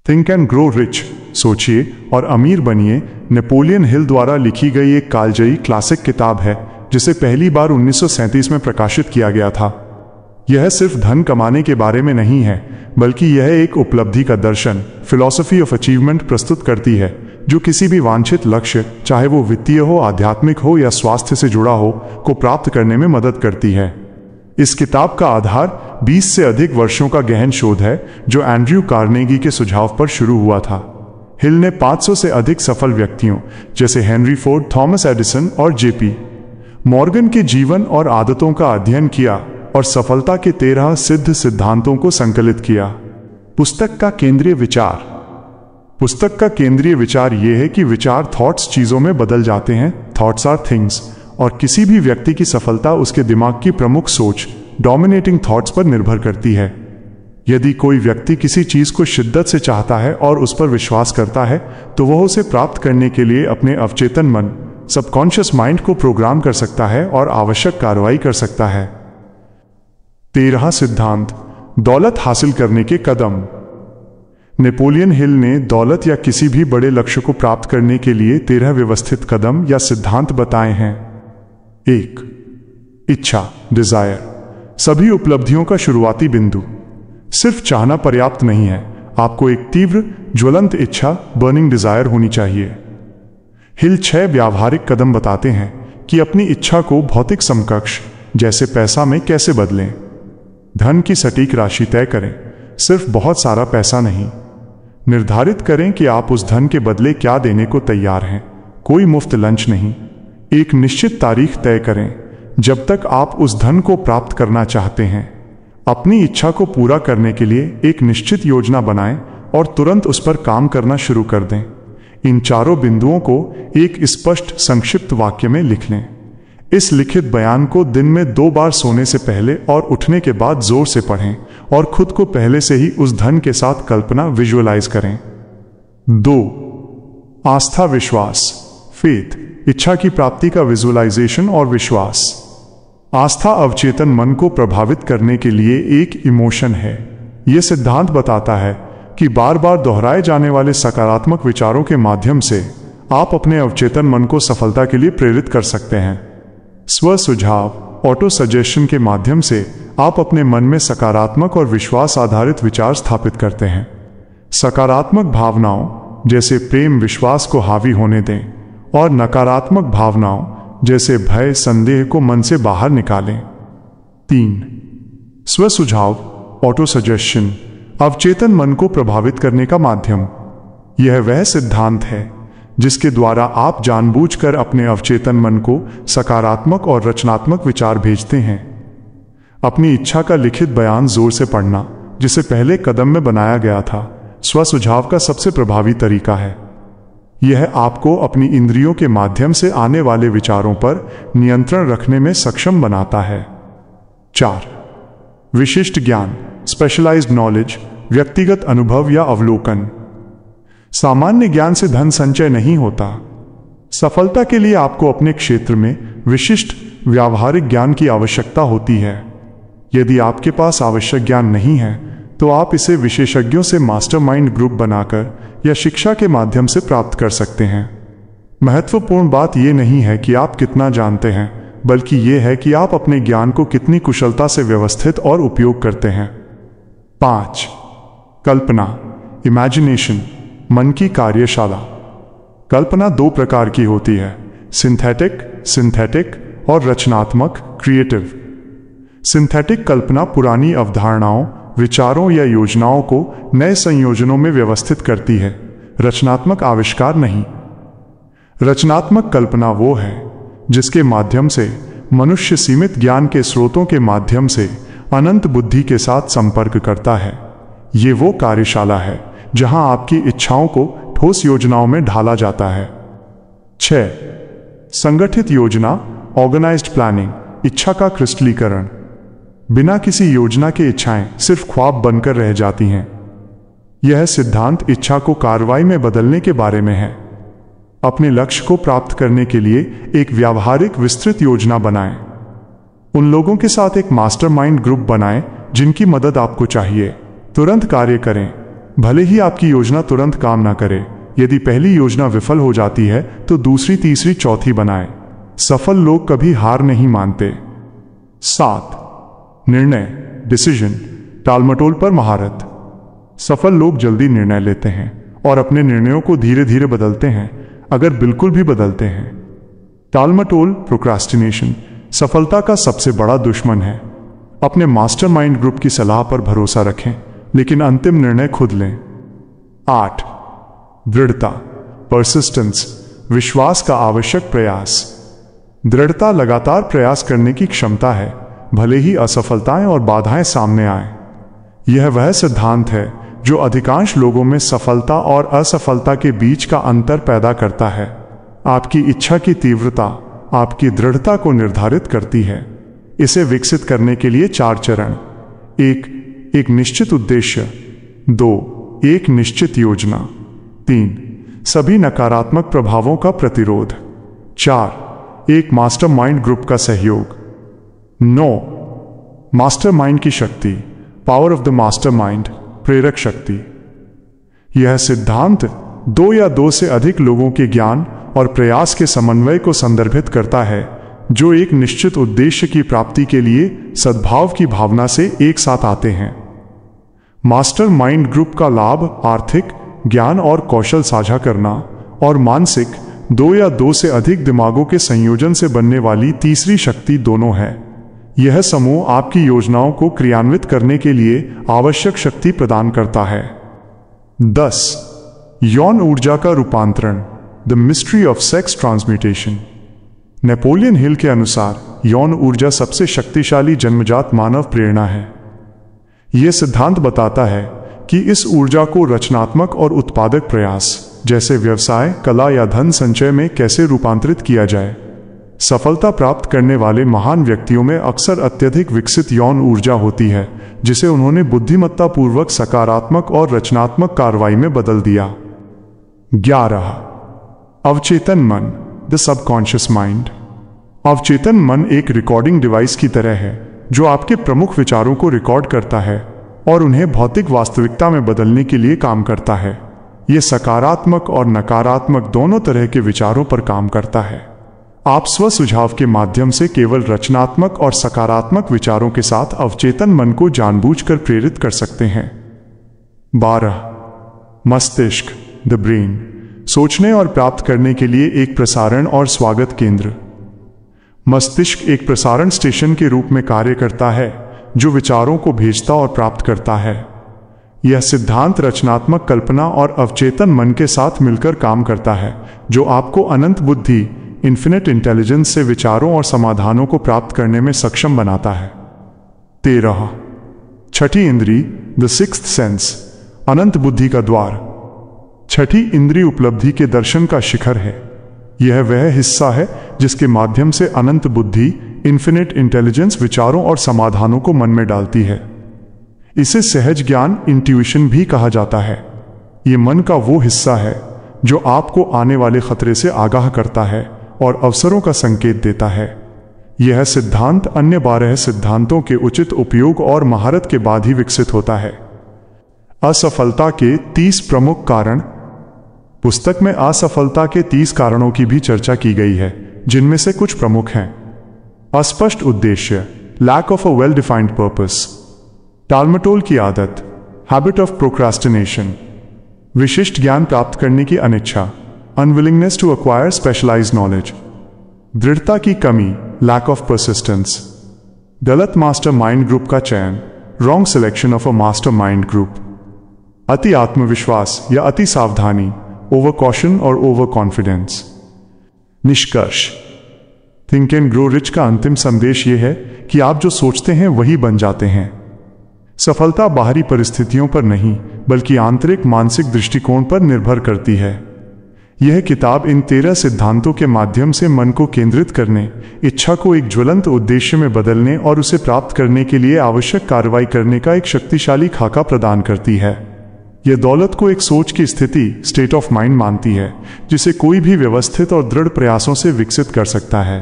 Think and Grow rich, सोचिए और अमीर बनिए, नेपोलियन हिल द्वारा लिखी गई एक कालजयी क्लासिक किताब है जिसे पहली बार 1937 में प्रकाशित किया गया था। यह सिर्फ धन कमाने के बारे में नहीं है, बल्कि यह एक उपलब्धि का दर्शन, फिलॉसफी ऑफ अचीवमेंट प्रस्तुत करती है जो किसी भी वांछित लक्ष्य, चाहे वो वित्तीय हो, आध्यात्मिक हो या स्वास्थ्य से जुड़ा हो, को प्राप्त करने में मदद करती है। इस किताब का आधार 20 से अधिक वर्षों का गहन शोध है जो एंड्रयू कार्नेगी के सुझाव पर शुरू हुआ था। हिल ने 500 से अधिक सफल व्यक्तियों जैसे हेनरी फोर्ड, थॉमस एडिसन और जेपी मॉर्गन के जीवन और आदतों का अध्ययन किया और सफलता के 13 सिद्ध सिद्धांतों को संकलित किया। पुस्तक का केंद्रीय विचार। पुस्तक का केंद्रीय विचार यह है कि विचार थॉट्स चीजों में बदल जाते हैं, थॉट्स आर थिंग्स, और किसी भी व्यक्ति की सफलता उसके दिमाग की प्रमुख सोच, डोमिनेटिंग थॉट्स पर निर्भर करती है। यदि कोई व्यक्ति किसी चीज को शिद्दत से चाहता है और उस पर विश्वास करता है तो वह उसे प्राप्त करने के लिए अपने अवचेतन मन, सबकॉन्शियस माइंड को प्रोग्राम कर सकता है और आवश्यक कार्रवाई कर सकता है। 13 सिद्धांत, दौलत हासिल करने के कदम। नेपोलियन हिल ने दौलत या किसी भी बड़े लक्ष्य को प्राप्त करने के लिए 13 व्यवस्थित कदम या सिद्धांत बताए हैं। 1. इच्छा, डिजायर, सभी उपलब्धियों का शुरुआती बिंदु। सिर्फ चाहना पर्याप्त नहीं है, आपको एक तीव्र, ज्वलंत इच्छा, बर्निंग डिजायर होनी चाहिए। हिल 6 व्यावहारिक कदम बताते हैं कि अपनी इच्छा को भौतिक समकक्ष जैसे पैसा में कैसे बदलें। धन की सटीक राशि तय करें, सिर्फ बहुत सारा पैसा नहीं। निर्धारित करें कि आप उस धन के बदले क्या देने को तैयार हैं, कोई मुफ्त लंच नहीं। एक निश्चित तारीख तय करें जब तक आप उस धन को प्राप्त करना चाहते हैं। अपनी इच्छा को पूरा करने के लिए एक निश्चित योजना बनाएं और तुरंत उस पर काम करना शुरू कर दें। इन चारों बिंदुओं को एक स्पष्ट, संक्षिप्त वाक्य में लिख लें। इस लिखित बयान को दिन में 2 बार सोने से पहले और उठने के बाद जोर से पढ़ें और खुद को पहले से ही उस धन के साथ कल्पना, विजुअलाइज करें। 2. आस्था, विश्वास, फेथ, इच्छा की प्राप्ति का विजुअलाइजेशन और विश्वास। आस्था अवचेतन मन को प्रभावित करने के लिए एक इमोशन है। यह सिद्धांत बताता है कि बार बार दोहराए जाने वाले सकारात्मक विचारों के माध्यम से आप अपने अवचेतन मन को सफलता के लिए प्रेरित कर सकते हैं। स्व सुझाव, ऑटो सजेशन के माध्यम से आप अपने मन में सकारात्मक और विश्वास आधारित विचार स्थापित करते हैं। सकारात्मक भावनाओं जैसे प्रेम, विश्वास को हावी होने दें और नकारात्मक भावनाओं जैसे भय, संदेह को मन से बाहर निकालें। 3. स्व सुझाव, ऑटो सजेशन, अवचेतन मन को प्रभावित करने का माध्यम। यह वह सिद्धांत है जिसके द्वारा आप जानबूझकर अपने अवचेतन मन को सकारात्मक और रचनात्मक विचार भेजते हैं। अपनी इच्छा का लिखित बयान जोर से पढ़ना, जिसे पहले कदम में बनाया गया था, स्व सुझाव का सबसे प्रभावी तरीका है। यह आपको अपनी इंद्रियों के माध्यम से आने वाले विचारों पर नियंत्रण रखने में सक्षम बनाता है। 4. विशिष्ट ज्ञान, स्पेशलाइज्ड नॉलेज, व्यक्तिगत अनुभव या अवलोकन। सामान्य ज्ञान से धन संचय नहीं होता। सफलता के लिए आपको अपने क्षेत्र में विशिष्ट व्यावहारिक ज्ञान की आवश्यकता होती है। यदि आपके पास आवश्यक ज्ञान नहीं है तो आप इसे विशेषज्ञों से मास्टरमाइंड ग्रुप बनाकर या शिक्षा के माध्यम से प्राप्त कर सकते हैं। महत्वपूर्ण बात यह नहीं है कि आप कितना जानते हैं, बल्कि यह है कि आप अपने ज्ञान को कितनी कुशलता से व्यवस्थित और उपयोग करते हैं। 5. कल्पना, इमेजिनेशन, मन की कार्यशाला। कल्पना 2 प्रकार की होती है, सिंथेटिक और रचनात्मक, क्रिएटिव। सिंथेटिक कल्पना पुरानी अवधारणाओं, विचारों या योजनाओं को नए संयोजनों में व्यवस्थित करती है, रचनात्मक आविष्कार नहीं। रचनात्मक कल्पना वो है जिसके माध्यम से मनुष्य सीमित ज्ञान के स्रोतों के माध्यम से अनंत बुद्धि के साथ संपर्क करता है। ये वो कार्यशाला है जहां आपकी इच्छाओं को ठोस योजनाओं में ढाला जाता है। 6. संगठित योजना, ऑर्गेनाइज्ड प्लानिंग, इच्छा का क्रिस्टलीकरण। बिना किसी योजना के इच्छाएं सिर्फ ख्वाब बनकर रह जाती हैं। यह सिद्धांत इच्छा को कार्रवाई में बदलने के बारे में है। अपने लक्ष्य को प्राप्त करने के लिए एक व्यावहारिक, विस्तृत योजना बनाएं। उन लोगों के साथ एक मास्टरमाइंड ग्रुप बनाएं जिनकी मदद आपको चाहिए। तुरंत कार्य करें, भले ही आपकी योजना तुरंत काम ना करे, यदि पहली योजना विफल हो जाती है तो दूसरी, तीसरी, चौथी बनाएं। सफल लोग कभी हार नहीं मानते। 7. निर्णय, डिसीजन, टालमटोल पर महारत। सफल लोग जल्दी निर्णय लेते हैं और अपने निर्णयों को धीरे धीरे बदलते हैं, अगर बिल्कुल भी बदलते हैं। टालमटोल, प्रोक्रास्टिनेशन, सफलता का सबसे बड़ा दुश्मन है। अपने मास्टरमाइंड ग्रुप की सलाह पर भरोसा रखें, लेकिन अंतिम निर्णय खुद लें। 8. दृढ़ता, परसिस्टेंस, विश्वास का आवश्यक प्रयास। दृढ़ता लगातार प्रयास करने की क्षमता है, भले ही असफलताएं और बाधाएं सामने आएं। यह वह सिद्धांत है जो अधिकांश लोगों में सफलता और असफलता के बीच का अंतर पैदा करता है। आपकी इच्छा की तीव्रता आपकी दृढ़ता को निर्धारित करती है। इसे विकसित करने के लिए 4 चरण: 1. एक निश्चित उद्देश्य। 2. एक निश्चित योजना। 3. सभी नकारात्मक प्रभावों का प्रतिरोध। 4. एक मास्टरमाइंड ग्रुप का सहयोग। 9. मास्टरमाइंड की शक्ति, पावर ऑफ द मास्टरमाइंड, प्रेरक शक्ति। यह सिद्धांत 2 या 2 से अधिक लोगों के ज्ञान और प्रयास के समन्वय को संदर्भित करता है, जो एक निश्चित उद्देश्य की प्राप्ति के लिए सद्भाव की भावना से एक साथ आते हैं। मास्टरमाइंड ग्रुप का लाभ आर्थिक, ज्ञान और कौशल साझा करना और मानसिक, 2 या 2 से अधिक दिमागों के संयोजन से बनने वाली तीसरी शक्ति दोनों है। यह समूह आपकी योजनाओं को क्रियान्वित करने के लिए आवश्यक शक्ति प्रदान करता है। 10. यौन ऊर्जा का रूपांतरण, the mystery of sex transmutation. Napoleon Hill के अनुसार यौन ऊर्जा सबसे शक्तिशाली जन्मजात मानव प्रेरणा है। यह सिद्धांत बताता है कि इस ऊर्जा को रचनात्मक और उत्पादक प्रयास जैसे व्यवसाय, कला या धन संचय में कैसे रूपांतरित किया जाए। सफलता प्राप्त करने वाले महान व्यक्तियों में अक्सर अत्यधिक विकसित यौन ऊर्जा होती है, जिसे उन्होंने बुद्धिमत्तापूर्वक सकारात्मक और रचनात्मक कार्रवाई में बदल दिया। 11. अवचेतन मन, द सबकॉन्शियस माइंड। अवचेतन मन एक रिकॉर्डिंग डिवाइस की तरह है जो आपके प्रमुख विचारों को रिकॉर्ड करता है और उन्हें भौतिक वास्तविकता में बदलने के लिए काम करता है। यह सकारात्मक और नकारात्मक दोनों तरह के विचारों पर काम करता है। आप स्व सुझाव के माध्यम से केवल रचनात्मक और सकारात्मक विचारों के साथ अवचेतन मन को जानबूझकर प्रेरित कर सकते हैं। 12. मस्तिष्क, द ब्रेन, सोचने और प्राप्त करने के लिए एक प्रसारण और स्वागत केंद्र। मस्तिष्क एक प्रसारण स्टेशन के रूप में कार्य करता है जो विचारों को भेजता और प्राप्त करता है। यह सिद्धांत रचनात्मक कल्पना और अवचेतन मन के साथ मिलकर काम करता है, जो आपको अनंत बुद्धि, इन्फिनिट इंटेलिजेंस से विचारों और समाधानों को प्राप्त करने में सक्षम बनाता है। 13. छठी इंद्री, द सिक्स्थ सेंस, अनंत बुद्धि का द्वार। छठी इंद्री उपलब्धि के दर्शन का शिखर है। यह वह हिस्सा है जिसके माध्यम से अनंत बुद्धि, इन्फिनिट इंटेलिजेंस विचारों और समाधानों को मन में डालती है। इसे सहज ज्ञान, इंट्यूशन भी कहा जाता है। ये मन का वो हिस्सा है जो आपको आने वाले खतरे से आगाह करता है और अवसरों का संकेत देता है। यह सिद्धांत अन्य 12 सिद्धांतों के उचित उपयोग और महारत के बाद ही विकसित होता है। असफलता के 30 प्रमुख कारण। पुस्तक में असफलता के 30 कारणों की भी चर्चा की गई है, जिनमें से कुछ प्रमुख हैं। अस्पष्ट उद्देश्य, lack of a well defined purpose. टालमटोल की आदत, हैबिट ऑफ प्रोक्रास्टिनेशन। विशिष्ट ज्ञान प्राप्त करने की अनिच्छा, unwillingness to acquire specialised knowledge. दृढ़ता की कमी, लैक ऑफ परसिस्टेंस। गलत मास्टर माइंड ग्रुप का चयन, wrong selection of a master mind group. अति आत्मविश्वास या अति सावधानी, ओवर कॉशन और ओवर कॉन्फिडेंस। निष्कर्ष, थिंक एंड ग्रो रिच का अंतिम संदेश यह है कि आप जो सोचते हैं वही बन जाते हैं। सफलता बाहरी परिस्थितियों पर नहीं, बल्कि आंतरिक मानसिक दृष्टिकोण पर निर्भर करती है। यह किताब इन 13 सिद्धांतों के माध्यम से मन को केंद्रित करने, इच्छा को एक ज्वलंत उद्देश्य में बदलने और उसे प्राप्त करने के लिए आवश्यक कार्रवाई करने का एक शक्तिशाली खाका प्रदान करती है। यह दौलत को एक सोच की स्थिति, स्टेट ऑफ माइंड मानती है, जिसे कोई भी व्यवस्थित और दृढ़ प्रयासों से विकसित कर सकता है।